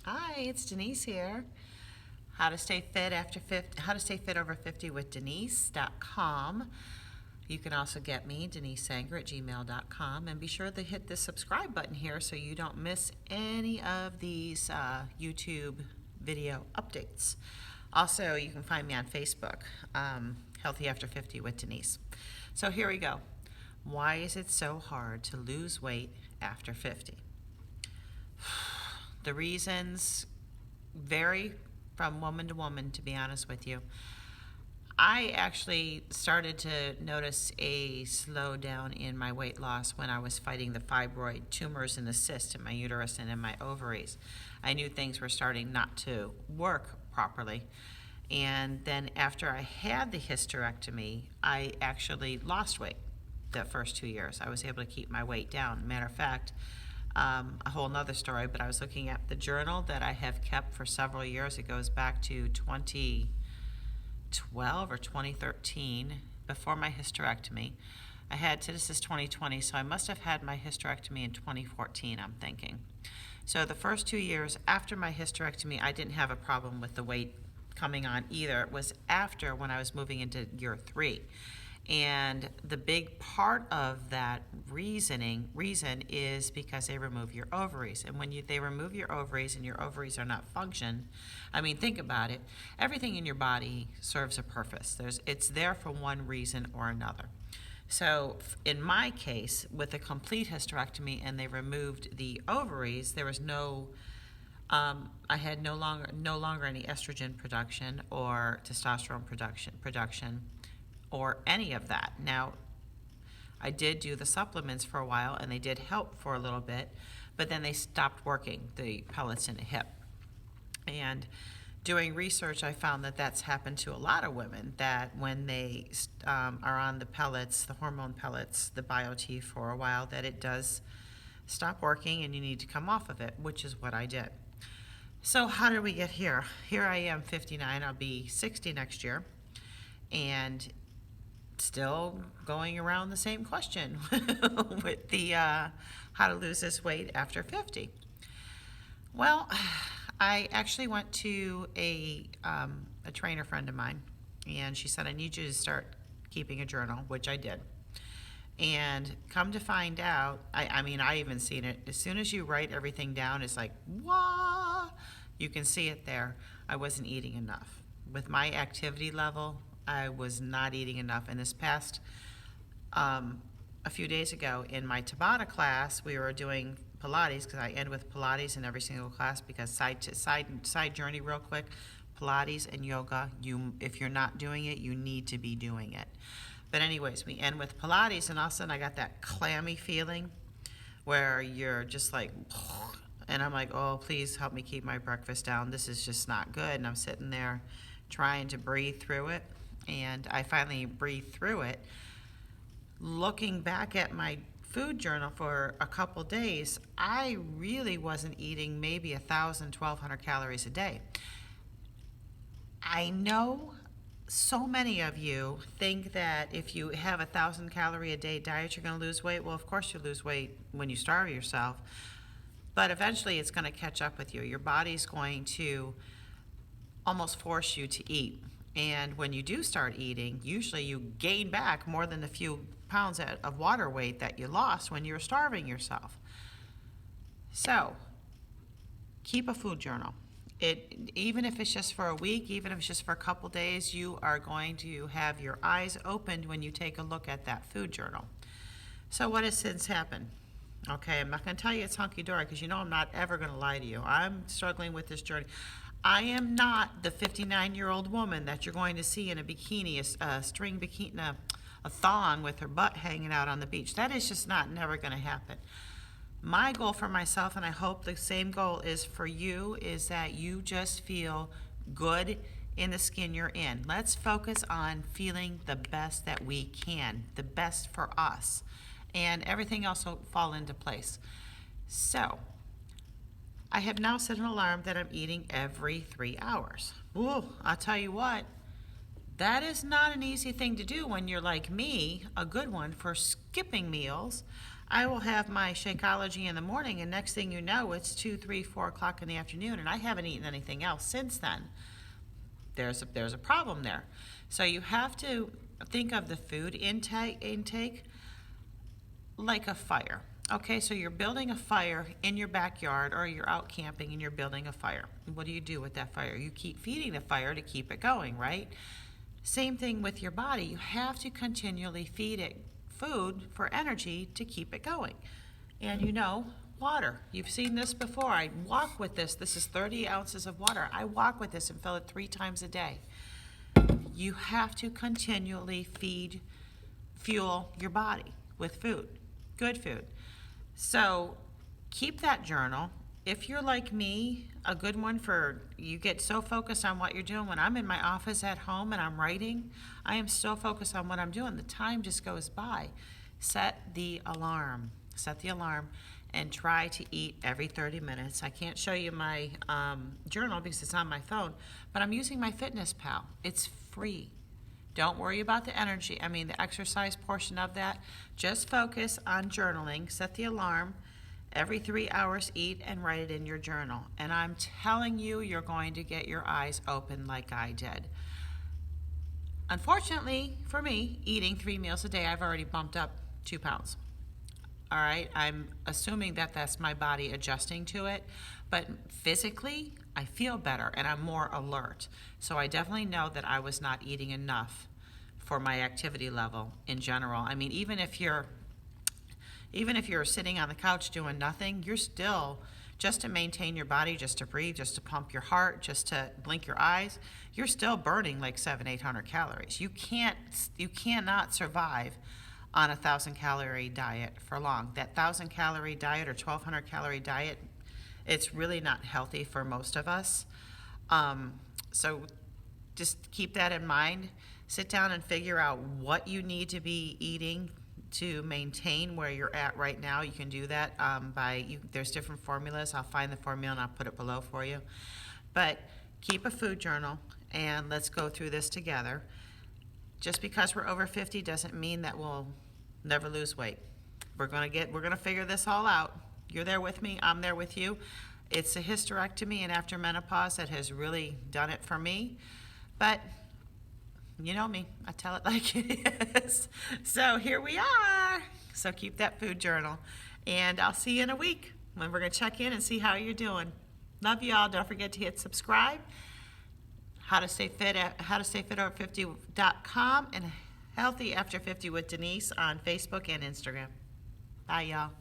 Hi, it's Denise here. How to stay fit after 50, how to stay fit over 50 with Denise.com. You can also get me, denisesanger@gmail.com, and be sure to hit the subscribe button here so you don't miss any of these YouTube video updates. Also, you can find me on Facebook, Healthy After 50 with Denise. So here we go. Why is it so hard to lose weight after 50? The reasons vary from woman to woman, to be honest with you. I actually started to notice a slowdown in my weight loss when I was fighting the fibroid tumors and the cysts in my uterus and in my ovaries. I knew things were starting not to work properly. And then after I had the hysterectomy, I actually lost weight the first 2 years. I was able to keep my weight down. Matter of fact, a whole nother story, but I was looking at the journal that I have kept for several years. It goes back to 2012 or 2013, before my hysterectomy. This is 2020, so I must have had my hysterectomy in 2014, I'm thinking. So the first 2 years after my hysterectomy, I didn't have a problem with the weight coming on either. It was after, when I was moving into year 3. And the big part of that reason is because they remove your ovaries. And when they remove your ovaries and your ovaries are not function, I mean, think about it. Everything in your body serves a purpose. It's there for one reason or another. So in my case, with a complete hysterectomy and they removed the ovaries, there was I had no longer any estrogen production or testosterone production or any of that. Now, I did do the supplements for a while and they did help for a little bit, but then they stopped working, the pellets in the hip. And doing research, I found that that's happened to a lot of women, that when they are on the pellets, the hormone pellets, the BioT for a while, that it does stop working and you need to come off of it, which is what I did. So how did we get here? Here I am, 59, I'll be 60 next year, and still going around the same question with the how to lose this weight after 50. Well, I actually went to a trainer friend of mine, and she said, I need you to start keeping a journal, which I did. And come to find out, I even seen it, as soon as you write everything down, it's like, wah, you can see it there. I wasn't eating enough. With my activity level, I was not eating enough. And this past, a few days ago in my Tabata class, we were doing Pilates, because I end with Pilates in every single class, because side journey real quick, Pilates and yoga, if you're not doing it, you need to be doing it. But anyways, we end with Pilates, and all of a sudden I got that clammy feeling where you're just like, and I'm like, oh, please help me keep my breakfast down. This is just not good. And I'm sitting there trying to breathe through it. And I finally breathed through it. Looking back at my food journal for a couple days, I really wasn't eating maybe 1,000, 1,200 calories a day. I know so many of you think that if you have 1,000 calorie a day diet, you're going to lose weight. Well, of course you lose weight when you starve yourself, but eventually it's going to catch up with you. Your body's going to almost force you to eat. And when you do start eating, usually you gain back more than the few pounds of water weight that you lost when you were starving yourself. So, keep a food journal. Even if it's just for a week, even if it's just for a couple days, you are going to have your eyes opened when you take a look at that food journal. So what has since happened? Okay, I'm not going to tell you it's hunky-dory, because you know I'm not ever going to lie to you. I'm struggling with this journey. I am not the 59-year-old woman that you're going to see in a bikini, a string bikini, a thong with her butt hanging out on the beach. That is just never going to happen. My goal for myself, and I hope the same goal is for you, is that you just feel good in the skin you're in. Let's focus on feeling the best that we can, the best for us, and everything else will fall into place. So, I have now set an alarm that I'm eating every 3 hours. Ooh, I'll tell you what, that is not an easy thing to do when you're like me, a good one for skipping meals. I will have my Shakeology in the morning, and next thing you know, it's 2, 3, 4 o'clock in the afternoon, and I haven't eaten anything else since then. There's a problem there. So you have to think of the food intake like a fire. Okay, so you're building a fire in your backyard, or you're out camping and you're building a fire. What do you do with that fire? You keep feeding the fire to keep it going, right? Same thing with your body. You have to continually feed it food for energy to keep it going. And water. You've seen this before. I walk with this. This is 30 ounces of water. I walk with this and fill it 3 times a day. You have to continually fuel your body with food, good food. So keep that journal. If you're like me, a good one you get so focused on what you're doing. When I'm in my office at home and I'm writing, I am so focused on what I'm doing. The time just goes by. Set the alarm and try to eat every 30 minutes. I can't show you my journal because it's on my phone, but I'm using my Fitness Pal. It's free. Don't worry about the exercise portion of that. Just focus on journaling. Set the alarm. Every 3 hours, eat and write it in your journal. And I'm telling you, you're going to get your eyes open like I did. Unfortunately for me, eating 3 meals a day, I've already bumped up 2 pounds. All right, I'm assuming that that's my body adjusting to it, but physically, I feel better and I'm more alert. So I definitely know that I was not eating enough for my activity level in general. Even if you're sitting on the couch doing nothing, you're still, just to maintain your body, just to breathe, just to pump your heart, just to blink your eyes, you're still burning like 700-800 calories. You cannot survive on a 1,000-calorie diet for long. That 1,000-calorie diet or 1,200-calorie diet, it's really not healthy for most of us. So just keep that in mind. Sit down and figure out what you need to be eating to maintain where you're at right now. You can do that there's different formulas. I'll find the formula and I'll put it below for you. But keep a food journal and let's go through this together. Just because we're over 50 doesn't mean that we'll never lose weight. We're gonna figure this all out. You're there with me, I'm there with you. It's a hysterectomy and after menopause that has really done it for me. But you know me, I tell it like it is. So here we are. So keep that food journal. And I'll see you in a week when we're gonna check in and see how you're doing. Love you all. Don't forget to hit subscribe. How to Stay Fit at howtostayfitover50.com and Healthy After 50 with Denise on Facebook and Instagram. Bye, y'all.